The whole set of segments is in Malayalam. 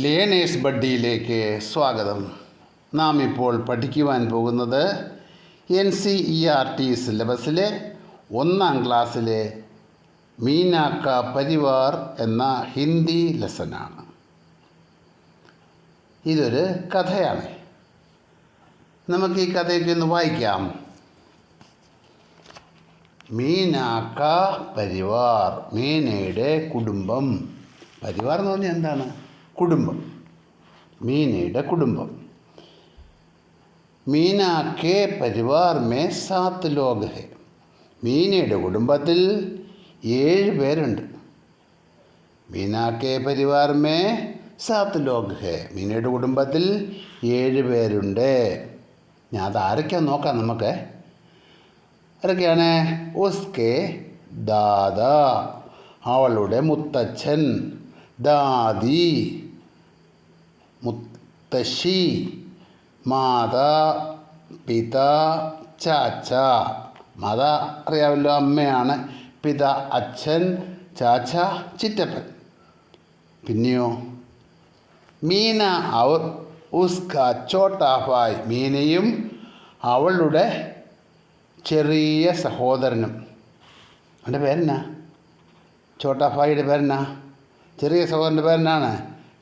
ലേണേഴ്സ് ബഡ്ഡിയിലേക്ക് സ്വാഗതം. നാം ഇപ്പോൾ പഠിക്കുവാൻ പോകുന്നത് NCERT സിലബസിലെ 1ാം ക്ലാസ്സിലെ മീനാ കാ പരിവാർ എന്ന ഹിന്ദി ലെസനാണ്. ഇതൊരു കഥയാണ്. നമുക്ക് ഈ കഥയൊക്കെ ഒന്ന് വായിക്കാം. മീനാ കാ പരിവാർ, മീനയുടെ കുടുംബം. പരിവാർ എന്ന് പറഞ്ഞാൽ എന്താണ്? കുടുംബം. മീനയുടെ കുടുംബം. മീനാ കെ പരിവാർ മേ 7 ലോഗ് ഹെ. മീനയുടെ കുടുംബത്തിൽ 7 പേരുണ്ട്. മീനാ കെ പരിവാർ മേ 7 ലോഗ് ഹെ. മീനയുടെ കുടുംബത്തിൽ 7 പേരുണ്ട്. ഞാൻ അത് ആരൊക്കെയാന്ന് നോക്കാം നമുക്ക്. ആരൊക്കെയാണ്? ഉസ്കെ ദാദാ, അവളുടെ മുത്തച്ഛൻ. ദാദി, മുത്തശ്ശി. മാതാ, പിതാ, ചാച്ച. മാതാ അറിയാമല്ലോ, അമ്മയാണ്. പിതാ അച്ഛൻ, ചാച്ച ചിറ്റപ്പൻ. പിന്നെയോ മീന ഔർ ഉസ്കാ ചോട്ടാ ഭായ്. മീനയും അവളുടെ ചെറിയ സഹോദരനും. അവൻ്റെ പേരെന്നാ? ചോട്ടാ ഭായിയുടെ പേരെന്നാ? ചെറിയ സഹോദരൻ്റെ പേരെന്നാണ്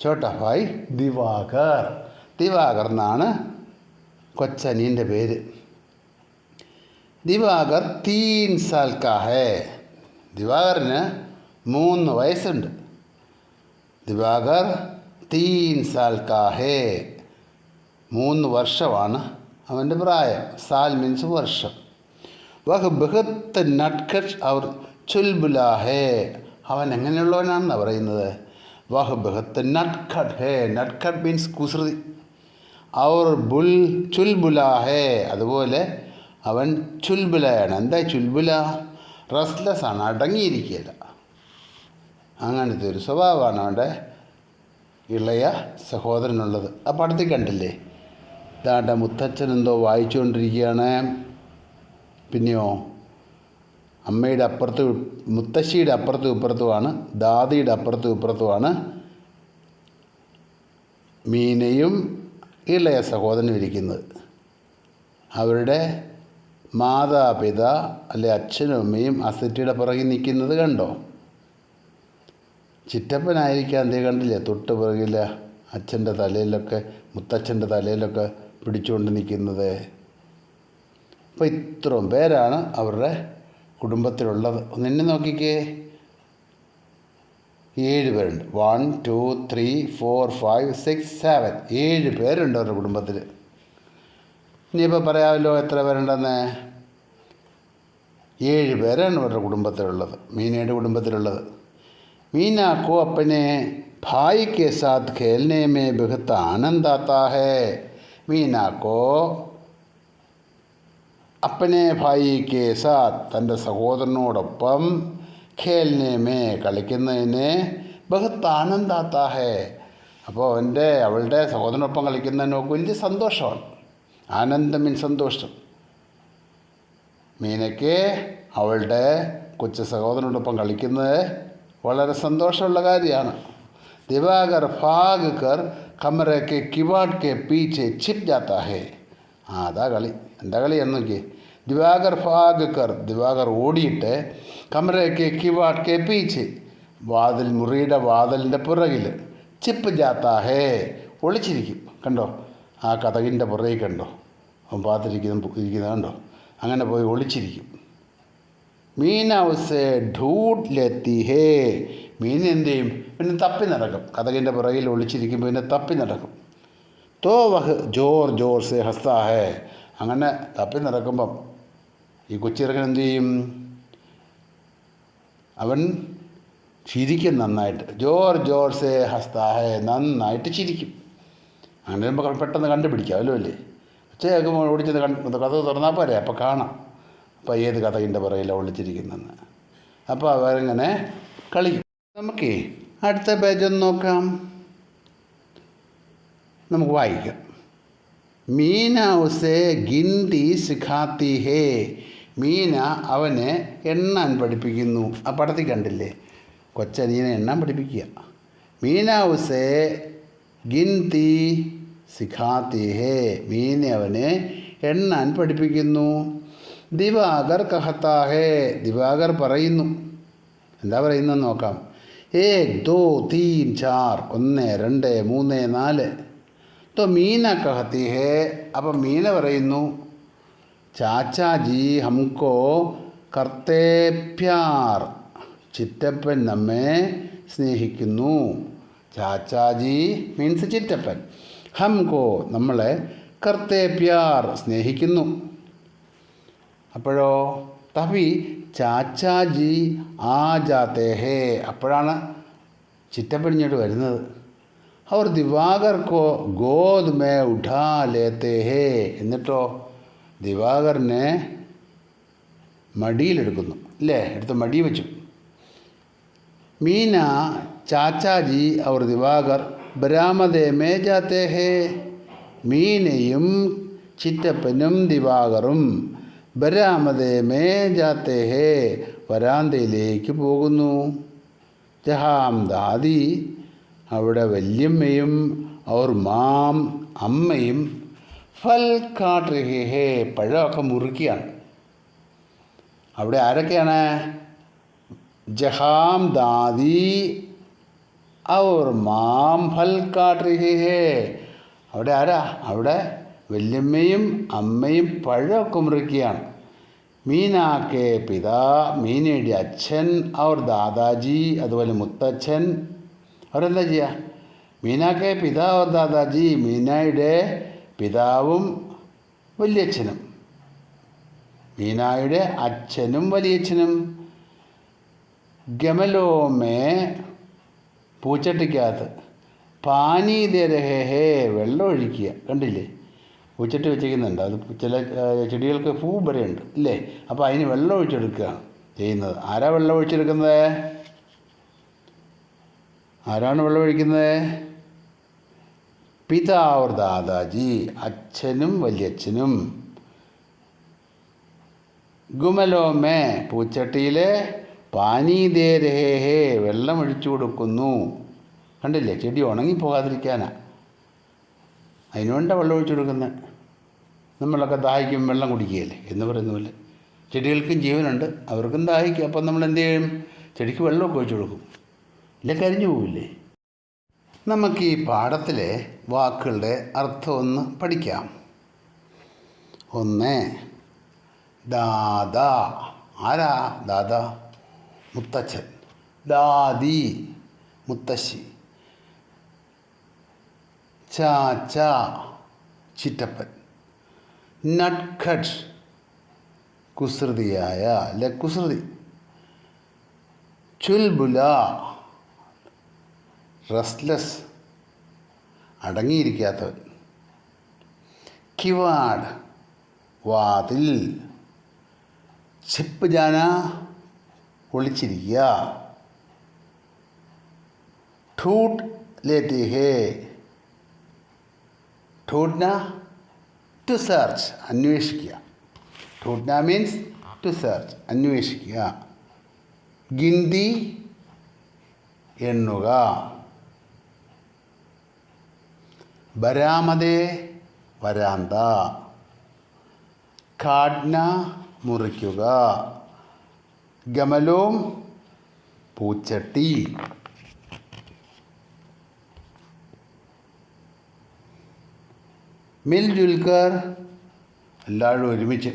ചോട്ടാ ഭായ് ദിവാകർ. ദിവാകർ എന്നാണ് കൊച്ചനീൻ്റെ പേര്. ദിവാകർ 3 സാൽ കാ ഹേ. ദിവാകറിന് 3 വയസ്സുണ്ട്. ദിവാകർ 3 സാൽ കാ ഹേ. 3 വർഷമാണ് അവൻ്റെ പ്രായം. സാൽ മീൻസ് വർഷം. വഹ് ബഹത്ത് നട്ഖട്ട് ഔർ ചുൽബുലാ ഹേ. അവൻ എങ്ങനെയുള്ളവനാണെന്നാണ് പറയുന്നത്? വഹ് ബഹത്ത് നട്ഖട്ട് ഹേ. നട്ഖട്ട് മീൻസ് കുസൃതി. ഔർ ചുൽബുലാ ഹേ. അതുപോലെ അവൻ ചുൽബുലയാണ്. എന്താ ചുൽബുല? റെസ്റ്റ്ലെസ് ആണ്, അടങ്ങിയിരിക്കുകയില്ല. അങ്ങനത്തെ ഒരു സ്വഭാവമാണ് അവൻ്റെ ഇളയ സഹോദരനുള്ളത്. ആ പടത്തിൽ കണ്ടില്ലേ? ദാണ്ട മുത്തച്ഛൻ എന്തോ വായിച്ചുകൊണ്ടിരിക്കുകയാണ്. പിന്നെയോ അമ്മയുടെ അപ്പുറത്ത്, മുത്തശ്ശിയുടെ അപ്പുറത്തും ഇപ്പുറത്തുമാണ്, ദാദിയുടെ അപ്പുറത്തും ഇപ്പുറത്തുമാണ് മീനയും ഇളയ സഹോദരനും ഇരിക്കുന്നത്. അവരുടെ മാതാപിതാ അല്ലെ അച്ഛനും അമ്മയും അസറ്റിയുടെ പുറകിൽ നിൽക്കുന്നത് കണ്ടോ? ചിറ്റപ്പനായിരിക്കാം. അതേ കണ്ടില്ലേ? തൊട്ട് പുറകിൽ അച്ഛൻ്റെ തലയിലൊക്കെ, മുത്തച്ഛൻ്റെ തലയിലൊക്കെ പിടിച്ചുകൊണ്ട് നിൽക്കുന്നത്. അപ്പോൾ ഇത്രയും പേരാണ് അവരുടെ കുടുംബത്തിലുള്ളത്. നിന്നെ നോക്കിക്കേ, 7 പേരുണ്ട്. 1 2 3 4 5 6 7 7 പേരുണ്ട് അവരുടെ കുടുംബത്തിൽ. ഇനിയിപ്പോൾ പറയാമല്ലോ എത്ര പേരുണ്ടെന്ന്. 7 പേരാണ് അവരുടെ കുടുംബത്തിലുള്ളത്, മീനയുടെ കുടുംബത്തിലുള്ളത്. മീനാ കോ അപ്പനെ ഭായ് കെ സാത്ത് ഖേൽനെ മേ ബഹുത് ആനന്ദ് ആത്താ ഹേ. മീനാ കോ അപ്പനെ ഭായി കെ സാത്ത്, തൻ്റെ സഹോദരനോടൊപ്പം ഖേൽനെ മേ കളിക്കുന്നതിന് ബഹുത്ത് ആനന്ദ് ആത്താ ഹേ. അപ്പോൾ അവളുടെ സഹോദരനൊപ്പം കളിക്കുന്നതിന് വലിയ സന്തോഷമാണ്. ആനന്ദം മീൻ സന്തോഷം. മീനയ്ക്ക് അവളുടെ കൊച്ചു സഹോദരനോടൊപ്പം കളിക്കുന്നത് വളരെ സന്തോഷമുള്ള കാര്യമാണ്. ദിവാകർ ഭാഗ് കർ കമറയ്ക്ക് കിവാഡ് കെ പീച്ചെ छिप जाता है. അതാ കളി. എന്താ കളി എന്നൊക്കെ? ദിവാകർ ഭാഗ് കർ, ദിവാകർ ഓടിയിട്ട് കമറയ്ക്ക് കിവാഡ് കെ പീച്ചെ, മുറിയുടെ വാതിലിൻ്റെ പുറകിൽ, ചിപ്പ് ജാത്താ ഹേ, ഒളിച്ചിരിക്കും. കണ്ടോ? ആ കതകിൻ്റെ പുറകിൽ കണ്ടോ? അവൻ ഇരിക്കുന്നത് കണ്ടോ? അങ്ങനെ പോയി ഒളിച്ചിരിക്കും. മീന ഉസേ ഢൂഢ് ലെത്തി ഹേ. മീൻ എന്ത് ചെയ്യും? പിന്നെ തപ്പി നടക്കും. കതകിൻ്റെ പുറകിൽ ഒളിച്ചിരിക്കുമ്പോൾ പിന്നെ തപ്പി നടക്കും. തോ വഹ് ജോർ ജോർ സേ ഹസ്താ ഹേ. അങ്ങനെ തപ്പി നടക്കുമ്പം ഈ കൊച്ചിറക്കൻ എന്തു ചെയ്യും? അവൻ ചിരിക്കും നന്നായിട്ട്. ജോർ ജോർ സേ ഹസ്താ ഹേ, നന്നായിട്ട് ചിരിക്കും. അങ്ങനെ വരുമ്പോൾ പെട്ടെന്ന് കണ്ടുപിടിക്കാമല്ലോ അല്ലേ? ഉച്ച കേൾക്കുമ്പോൾ ഓടിച്ചത് കഥ തുറന്നാൽ പോരെ, അപ്പോൾ കാണാം അപ്പോൾ ഏത് കഥകിൻ്റെ പുറകിലാണ് ഒളിച്ചിരിക്കുന്നതെന്ന്. അപ്പോൾ അവരങ്ങനെ കളിക്കും. നമുക്ക് അടുത്ത പേജൊന്ന് നോക്കാം. നമുക്ക് വായിക്കാം. മീന ഉസേ ഗിൻതി സിഖാത്തി ഹേ. മീന അവനെ എണ്ണാൻ പഠിപ്പിക്കുന്നു. ആ പടത്തിൽ കണ്ടില്ലേ? കൊച്ചനീനെ എണ്ണാൻ പഠിപ്പിക്കുക. മീന ഉസേ ഗിൻതി സിഖാത്തി ഹേ, മീനെ അവനെ എണ്ണാൻ പഠിപ്പിക്കുന്നു. ദിവാകർ കഹത്താ ഹേ, ദിവാകർ പറയുന്നു. എന്താ പറയുന്നതെന്ന് നോക്കാം. 1 2 3 4, 1 2 3 4. तो मीना कहती है, അപ്പം മീന പറയുന്നു, ചാച്ചാജി ഹംകോ കർത്തേ പ്യാർ, ചിറ്റപ്പൻ നമ്മെ സ്നേഹിക്കുന്നു. ചാച്ചാജി മീൻസ് ചിറ്റപ്പൻ, ഹംകോ നമ്മളെ, കർത്തേ പ്യാർ സ്നേഹിക്കുന്നു. അപ്പോഴോ തബി ചാച്ചാജി ആ ജാത്തേ ഹേ, അപ്പോഴാണ് ചിറ്റപ്പൻ ഇങ്ങോട്ട് വരുന്നത്. അവർ ദിവാകർ കോ ഗോദ് മേ ഉഠാ ലേത്തേ ഹേ, എന്നിട്ടോ ദിവാകറിനെ മടിയിലെടുക്കുന്നു, അല്ലേ, എടുത്ത് മടി വെച്ചു. മീന ചാച്ചാജി അവർ ദിവാകർ ബരാമദേ മേ ജാത്തേ ഹേ, മീനയും ചിറ്റപ്പനും ദിവാകറും ബരാമദേ മേ ജാത്തേ ഹേ, വരാന്തയിലേക്ക് പോകുന്നു. ജഹാം ദാദി, അവിടെ വല്യമ്മയും അവർ മാം അമ്മയും ഫൽ കാട്ട് രഹേ ഹേ, പഴമൊക്കെ മുറിക്കുകയാണ്. അവിടെ ആരൊക്കെയാണ്? ജഹാം ദാദി അവർ മാം ഫൽ കാട്ട് രഹേ ഹേ, അവിടെ ആരാ? അവിടെ വല്യമ്മയും അമ്മയും പഴമൊക്കെ മുറിക്കുകയാണ്. മീനാക്കെ പിതാ, മീനയുടെ അച്ഛൻ, അവർ ദാദാജി അതുപോലെ മുത്തച്ഛൻ അവരെന്താ ചെയ്യുക? മീനാക്കെ പിതാവ് അവർ ദാദാജി, മീനായുടെ പിതാവും വലിയച്ഛനും, മീനായുടെ അച്ഛനും വലിയച്ഛനും. ഗമലോമേ പൂച്ചട്ടിക്കകത്ത്, പാനി ദേ രഹേ ഹേ, വെള്ളം ഒഴിക്കുക. കണ്ടില്ലേ, പൂച്ചട്ടി വെച്ചിരിക്കുന്നുണ്ട്. അത് ചില ചെടികൾക്ക് പൂ വരെയുണ്ട്, ഇല്ലേ? അപ്പോൾ അതിന് വെള്ളം ഒഴിച്ചെടുക്കുകയാണ് ചെയ്യുന്നത്. ആരാ വെള്ളം ഒഴിച്ചെടുക്കുന്നത്? ആരാണ് വെള്ളമൊഴിക്കുന്നത്? പിതാവ് ദാദാജി, അച്ഛനും വലിയച്ഛനും. ഗുമലോമേ പൂച്ചട്ടിയിലെ, പാനി ദേ രഹേ ഹേ, വെള്ളം ഒഴിച്ചു കൊടുക്കുന്നു. കണ്ടില്ലേ, ചെടി ഉണങ്ങിപ്പോകാതിരിക്കാനാ, അതിനുവേണ്ട വെള്ളം ഒഴിച്ചു കൊടുക്കുന്നത്. നമ്മളൊക്കെ ദാഹിക്കും വെള്ളം കുടിക്കുകയല്ലേ എന്ന് പറയുന്ന പോലെ ചെടികൾക്കും ജീവനുണ്ട്, അവർക്കും ദാഹിക്കും. അപ്പം നമ്മൾ എന്ത് ചെയ്യും? ചെടിക്ക് വെള്ളമൊക്കെ ഒഴിച്ചു കൊടുക്കും, ഇല്ല കരിഞ്ഞു പോവില്ലേ? നമുക്ക് ഈ പാഠത്തിലെ വാക്കുകളുടെ അർത്ഥം ഒന്ന് പഠിക്കാം. 1 ദാദാ, ആരാ ദാദാ? മുത്തച്ഛൻ. ദാദി മുത്തശ്ശി. ചാച്ച ചിറ്റപ്പൻ. നട്ഖട്ട് കുസൃതിയായ, അല്ലെ കുസൃതി. ചുൽബുല റെസ്റ്റ്ലെസ്, അടങ്ങിയിരിക്കാത്തവൻ. കിവാഡ് വാതിൽ. छिप जाना ഒളിച്ചിരിക്കുക. ठूट लेते हैं, ठूटना टू सर्च അന്വേഷിക്കുക. ठूटना മീൻസ് ടു സെർച്ച് അന്വേഷിക്കുക. ഗിന്തി എണ്ണുക. ബരാമദേ വരാന്ത. കാഡ്ന മുറിക്കുക. ഗമലോം പൂച്ചട്ടി. മിൽജുൽക്കർ എല്ലാവരും ഒരുമിച്ച്.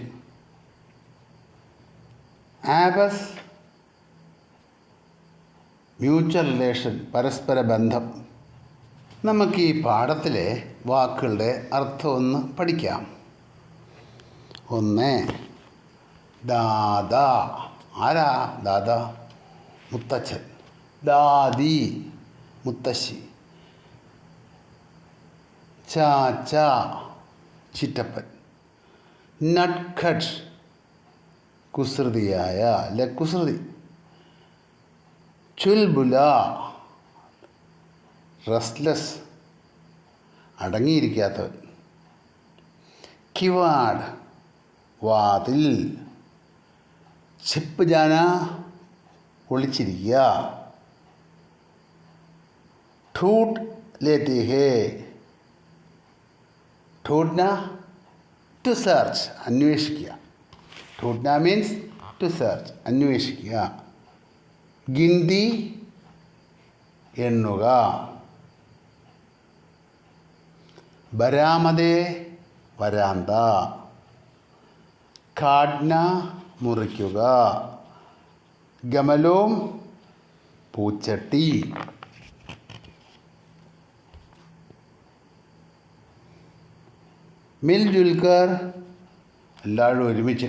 ആബസ് മ്യൂച്വൽ റിലേഷൻ പരസ്പര ബന്ധം. നമുക്ക് ഈ പാഠത്തിലെ വാക്കുകളുടെ അർത്ഥം ഒന്ന് പഠിക്കാം. 1 ദാദാ, ആരാ ദാദാ? മുത്തച്ഛൻ. ദാദി മുത്തശ്ശി. ചാച്ച ചിറ്റപ്പൻ. നട്ഖട്ട് കുസൃതിയായ, അല്ലെ കുസൃതി. ചുൽബുല റെസ്റ്റ്ലെസ് അടങ്ങിയിരിക്കാത്തവൻ. കിവാഡ് വാതിൽ. छिप जाना ഒളിച്ചിരിക്കുക. ठूट लेती है. ढूंढना ടു സെർച്ച് അന്വേഷിക്കുക. ढूंढना മീൻസ് ടു സെർച്ച് അന്വേഷിക്കുക. ഗിന്തി എണ്ണുക. ബരാമദേ വരാന്ത. കാഡ്ന മുറിക്കുക. ഗമലോം പൂച്ചട്ടി. മിൽ ജുൽക്കർ എല്ലാവരും ഒരുമിച്ച്.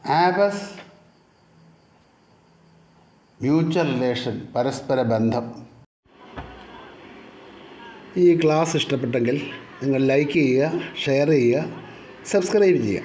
ആപസ് മ്യൂച്വൽ റിലേഷൻ പരസ്പര ബന്ധം. ഈ ക്ലാസ് ഇഷ്ടപ്പെട്ടെങ്കിൽ നിങ്ങൾ ലൈക്ക് ചെയ്യുക, ഷെയർ ചെയ്യുക, സബ്സ്ക്രൈബ് ചെയ്യുക.